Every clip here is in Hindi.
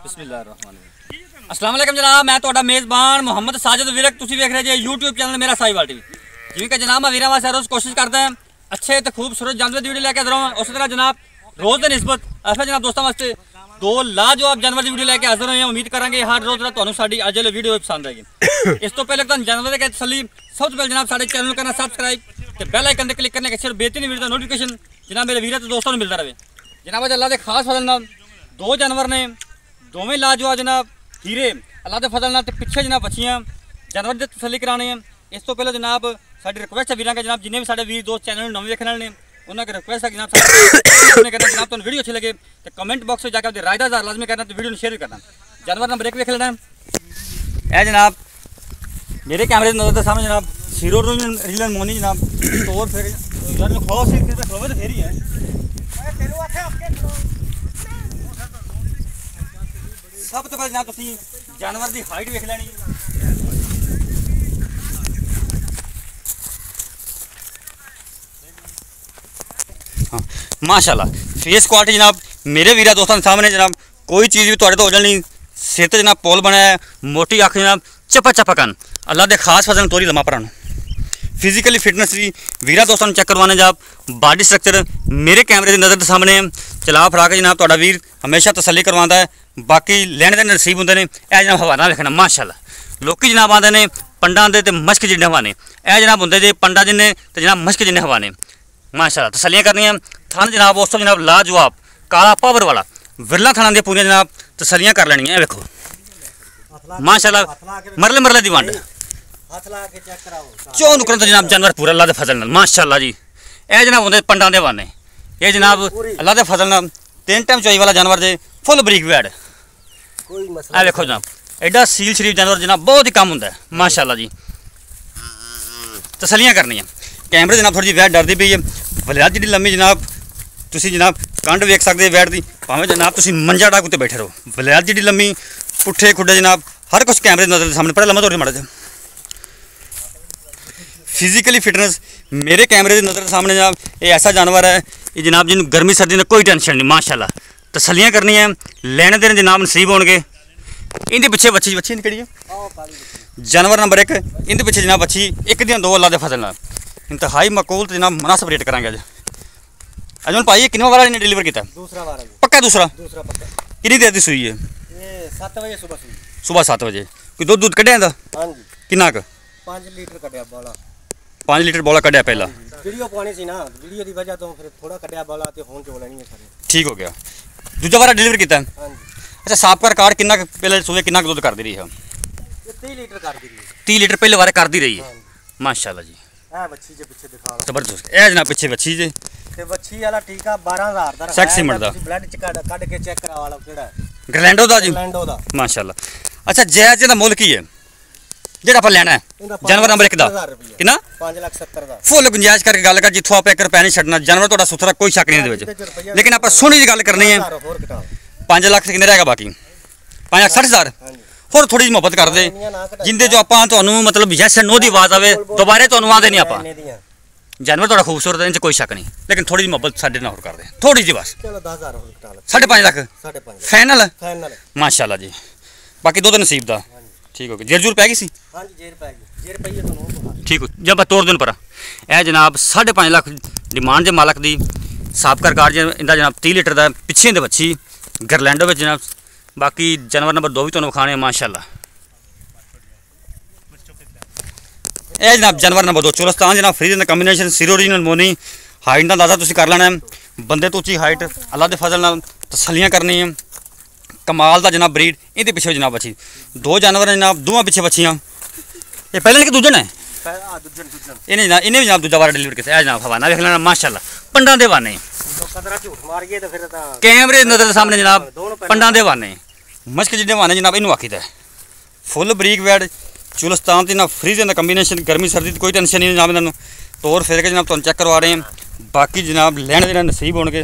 बिस्मिल्लाहिर्रहमानिर्रहीम। अस्सलाम वालेकुम जनाब, मैं ਤੁਹਾਡਾ मेज़बान मुहम्मद साजिद विरक। तुसीं वेख रहे जे यूट्यूब चैनल मेरा साहिवाल टीवी। जिवें कि जनाब मैं वीरां वास्ते रोज़ कोशिश करदा हां अच्छे ते खूबसूरत जानवर दी वीडियो लैके हाज़र होवां। उस तरह जनाब रोज़ दे निस्बत ऐसा जनाब दोस्तों वास्ते दो लाजवाब जानवर की वीडियो लैके हाज़र होए हैं। उम्मीद करांगे हर रोज़ तुहानूं साडी अज वाली वीडियो पसंद आएगी। इस तो पहले तुहानूं जानवर की तसल्ली सब तो पहले जनाब साडे चैनल करना सब्सक्राइब ते बेल आइकन ते क्लिक करने के सिर्फ बेहतरीन वीडियो का नोटिफिकेशन जनाब मेरे वीरों ते दोस्तों को मिलता रहे। जनाब अज अल्लाह के खास फजल नाल दो जानवर ने दोवें लाजवाब जनाब हीरे अल्लाह के फजल नाल ते पिछे जनाब बच्चियां जानवर की तसल्ली कराने हैं। इस तो पहले जनाब साडी रिक्वेस्ट है वीरां का जनाब जिन्हें भी साडे वीर दोस्त चैनल नवे देखने वाले ने उन्होंने रिक्वेस्ट है जनाब करना जनाब तुहानूं वीडियो अच्छी लगे तो कमेंट बॉक्स में जाकर अपनी राय दा इज़हार लाजमी करना तो वीडियो शेयर भी करना। जानवर नंबर 1 देख लेना है जनाब मेरे कैमरे की नज़र के सामने जनाब सीरो रीलन मोनी जनाब तो फिर खो तो फेरी है सब तो पहले जनाब तुसीं जानवर की हाइट देख लैनी। हाँ माशाल्लाह फेस क्वालिटी जनाब मेरे वीरा दोस्तों सामने जनाब कोई चीज़ भी तुहाडे तो ओजल नहीं। सिर तो जनाब पोल बनाया है, मोटी अख जनाब चपा चपा कन अल्लाह के खास फजल तोरी लम्मा परान फिजिकली फिटनेस भी वीरा दोस्तों चेक करवाने जनाब बॉडी स्ट्रक्चर मेरे कैमरे की नज़र के सामने चला फरा के जनाब तुहाडा वीर हमेशा तसल्ली करवाता है। बाकी लैने के नसीब होंगे ने यह जनाब हवाना देखना माशाल्लाह लोग जनाब आते हैं पंडा के मश्क जिन्ने हवाने यह जनाब होंगे जे पंडा जिन्ने तो जनाब मश्क जिन्ने हवाने माशाल्लाह तसल्लियाँ करनियाँ। थान जनाब उस तो जनाब लाजवाब काला पावर वाला विरला थाना दी पूरी जनाब तसल्लियाँ कर लैनियाँ। देखो माशाल्लाह मरले मरले दी वंड चौ नुकरन तो जनाब जानवर पूरा अल्लाह के फजल नाल माशाल्लाह जी। यह जनाब होंगे पंडा के वाने ये जनाब अल्लाह के फजल नाल 3 टाइम चोई वाला जानवर जे फुल बरीक वैड आ देखो जनाब एडा सील शरीफ जानवर जनाब बहुत ही कम होंगे माशाल्लाह जी। तसल्लियाँ करनियाँ कैमरे जनाब थोड़ी जी वैट डरती पई है वलियात जी लम्मी जनाब तुसी जनाब कंड वेख सकते वैट की भावें जनाब तुसी मंजा डाक उत्ते बैठे रहो वलियात जी लम्मी पुट्ठे खुड्डे जनाब हर कुछ कैमरे नज़र सामने पड़ा लम्मा तोड़ माड़ा जा फिजिकली फिटनेस मेरे कैमरे की नज़र के सामने जनाब ये ऐसा जानवर है ये जनाब जिन्होंने गर्मी सर्दी में कोई टेंशन नहीं माशाल्लाह तसल्लियाँ करनी है लेने देने जनाब नसीब होंगे। इनके पिछे बच्ची बच्ची कड़ी है जानवर नंबर 1 इनके पिछे जनाब बच्ची एक दिन 2 अल्लाह के फजल नाल इंतहाई मकबूल जनाब मुनासिब रेट करांगे अज अजमल भाई कितने बार इन्हें डिलीवर किया दूसरा बार पक्का दूसरा पक्का कितनी देर की सूई है ये 7 बजे सुबह 7 बजे कोई दूध कढ़िया हां जी कितना 5 लीटर कढ़िया बोला 5 लीटर बोला कढ़िया पहला वीडियो पानी सी ना वीडियो की वजह तो फिर थोड़ा कढ़िया बोला ते फोन चो लेनी है सारी ठीक हो गया दूजा बार डिलीवर किया हां जी। अच्छा साफ कर कार्ड कितना पहले सुबह कितना दूध कर दी रही है ये 30 लीटर कर दी 30 लीटर पहले बार कर दी रही है माशाल्लाह जी। ए बच्ची जे पीछे दिखा जबरदस्त ए जनाब पीछे बच्ची जे ते बच्ची वाला टीका 12000 दा सेक्सी सीमेंट दा ब्लड च कड के चेक करा वाला केड़ा ग्रैंडो दा जी लैंडो दा माशाल्लाह। अच्छा जायज दा मुल की है जेड़ा आप लेना है जानवर नंबर 1 दा कितना 5,70,000 दा फुल गुंजाइश करके गल कर जिथों आप 1 रुपया नहीं छड्डना जानवर थोड़ा सुथरा कोई शक नहीं दे लेकिन आप सोहनी जी गल करनी है 5 लाख कितने रहेगा बाकी 5,60,000 होर थोड़ी मोहब्बत कर दे जिंदे जो आप मतलब यस नो की आवाज़ आए दोबारे तो आते नहीं आप जानवर थोड़ा खूबसूरत है इनसे कोई शक नहीं लेकिन थोड़ी जी मोहब्बत साढ़े ना होर कर दे थोड़ी जी बस 5.5 लाख फाइनल माशाल्लाह जी। बाकी दो नसीब दा ठीक हो गया जेर जूर पै गई सी ठीक हो जब तोड़ दिन पर यह जनाब 5.5 लाख डिमांड जे मालक दी साफ कर कार्ड इंदा जनाब 30 लीटर का पिछे दे बच्ची गरलैंडो में जनाब। बाकी जानवर नंबर 2 भी तुहानूं विखाने माशाल्लाह। यह जनाब जानवर नंबर 2 चोलस्तान जनाब फ्रीज कॉम्बिनेशन सीरो ओरिजिनल मोनी हाइट का अंदाजा तुसीं कर लेना है बंदे तो उच्ची हाइट अल्लाह के फजल नाल तसल्लियाँ करनी है कमाल का जनाब ब्रीड इहदे पिछे जनाब बच्ची 2 जानवर जनाब दोवां पिछे बच्चियाँ ये पहले कि दूजन है इन्हें भी जनाब दूजा बार डिलीवर किया जनाब हवाना देख लेना माशाल्लाह पंडा दे वाने कैमरे नज़र सामने जनाब पंडा दे वाने मश्क जिन्ने वाने जनाब इनू आखी है फुल बरीक वैड चुलस्तान जनाब फ्रीज का कॉम्बिनेशन गर्मी सर्दी कोई टेंशन नहीं जनाब इन्होंने तौर फिर के जनाब तुम चेक करवा रहे हैं। बाकी जनाब लैने देना नसीब होने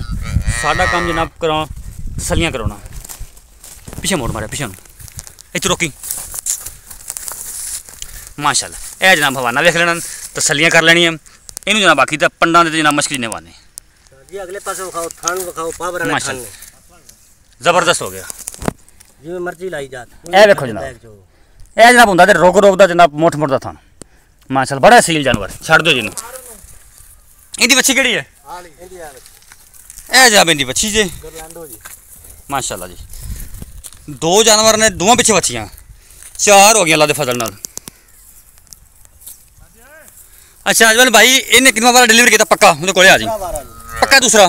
साडा काम जनाब करा तसल्लियाँ कराना पिछे मोड़ मारे पिछे इतने रोकी माशाल्लाह यह जनाब हवाना देख लेना तसल्लियाँ कर लेनी है इनू जनाब बाकी तो पंडा दे जनाब मश्क जिन्ने वाने जी अगले पास विखाओ थान विखाओ पावर वाला थान जबरदस्त हो गया ਜਿਵੇਂ ਮਰਜ਼ੀ ਲਾਈ ਜਾ ਇਹ ਵੇਖੋ ਜਨਾਬ ਇਹ ਜਨਾਬ ਹੁੰਦਾ ਤੇ ਰੋਕ ਦਾ ਜਨਾਬ ਮੋਟ ਦਾ ਥਾਂ ਮਾਸ਼ਾਅੱਲਾ ਬੜਾ ਸੀਲ ਜਾਨਵਰ ਛੱਡ ਦਿਓ ਜਿਹਨੂੰ ਇਹਦੀ ਬੱਚੀ ਕਿਹੜੀ ਹੈ ਇਹ ਜਨਾਬ ਇਹਦੀ ਬੱਚੀ ਜੇ ਗਰਲੈਂਡੋ ਜੀ ਮਾਸ਼ਾਅੱਲਾ ਜੀ ਦੋ ਜਾਨਵਰ ਨੇ ਦੋਵਾਂ ਪਿੱਛੇ ਬੱਚੀਆਂ ਚਾਰ ਹੋ ਗਈਆਂ ਅੱਲਾ ਦੇ ਫਜ਼ਲ ਨਾਲ अच्छा अजमल भाई इन्हें कितना बार डिलीवर किया पक्का मेरे को आ जी पक्का दूसरा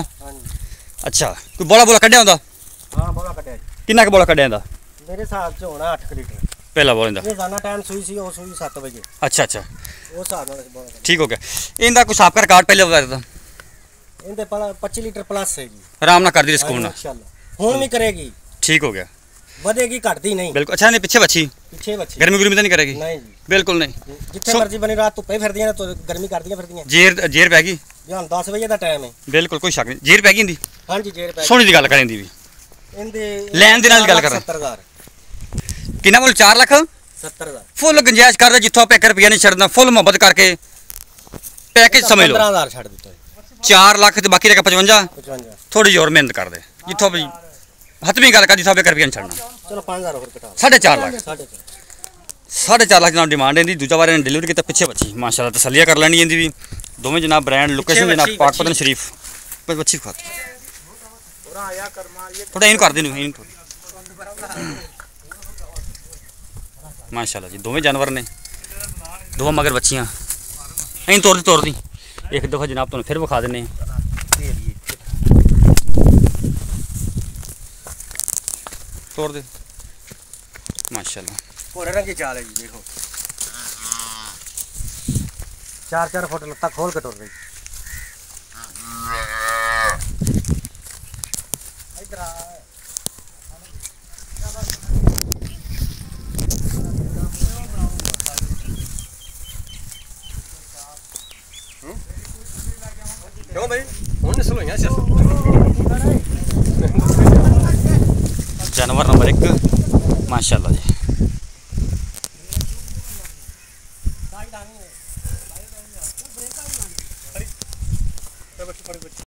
अच्छा कोई बोला बोला कढ़िया होंदा हां बोला कढ़िया कितना का बोला कढ़िया होंदा मेरे हिसाब से होना 8 लीटर पहला बोला ये जाना टाइम सुई सी और सुई 7 बजे अच्छा अच्छा वो हिसाब नाल बोला ठीक हो गया इनका कोई साफ का रिकॉर्ड पहले बताया था इनते 25 लीटर प्लस है जी आराम ना कर दी रिस्क होना इंशाल्लाह हुन भी करेगी ठीक हो गया बढ़ेगी घटती नहीं बिल्कुल अच्छा नहीं पीछे बच्ची पीछे बच्ची गर्मी गुर्मी तो नहीं करेगी नहीं जी बिल्कुल नहीं जिथे मर्जी बनी रात धुप्पे फिरदियां तो गर्मी करदियां फिरदियां जेर पैगी जी हुन 10 बजे दा टाइम है बिल्कुल कोई शक नहीं जेर पैगी इंदी हां जी जेर पै सोनी दी गल करें दी भी इनदे लैन दे नाल गल कर 70000 कितना बोल 4 लाख 70000 फुल गुंजाइश कर दे जिथों आप 1 रुपया नहीं छड़ना फुल मोहब्बत करके पैकेज समझ लो 15000 छड़ दित्ता 4 लाख ते बाकी रखा 55 55 थोड़ी और मेहनत कर दे जिथों भी हतमी गल कर जिथों 1 रुपया नहीं छड़ना चलो 5000 और घटा 4.5 लाख 4.5 4.5 लाख जनाब डिमांड है दूजा बार इन्हें डिलीवरी किया पिछे बच्ची माशाल्लाह तसलिया कर लेनी इनकी भी दोवें जनाब ब्रांड लोकेशन जनाब पाकपतन शरीफ बस बच्ची खाती थोड़ा इन कर देनी माशाल्लाह जी दोवें जानवर ने दो मगर बच्चियां इन तोड़ दी एक दफ़ा जनाब तुम फिर विखा देने तोड़ दे माशाल्लाह घोड़े रंग की चाल है जी देखो 4-4 फुट लत्ता खोल के टुर रही इधर आ क्यों भाई हुन नस्ल होइयां सी जानवर नंबर 1 माशाल्लाह जी बच्ची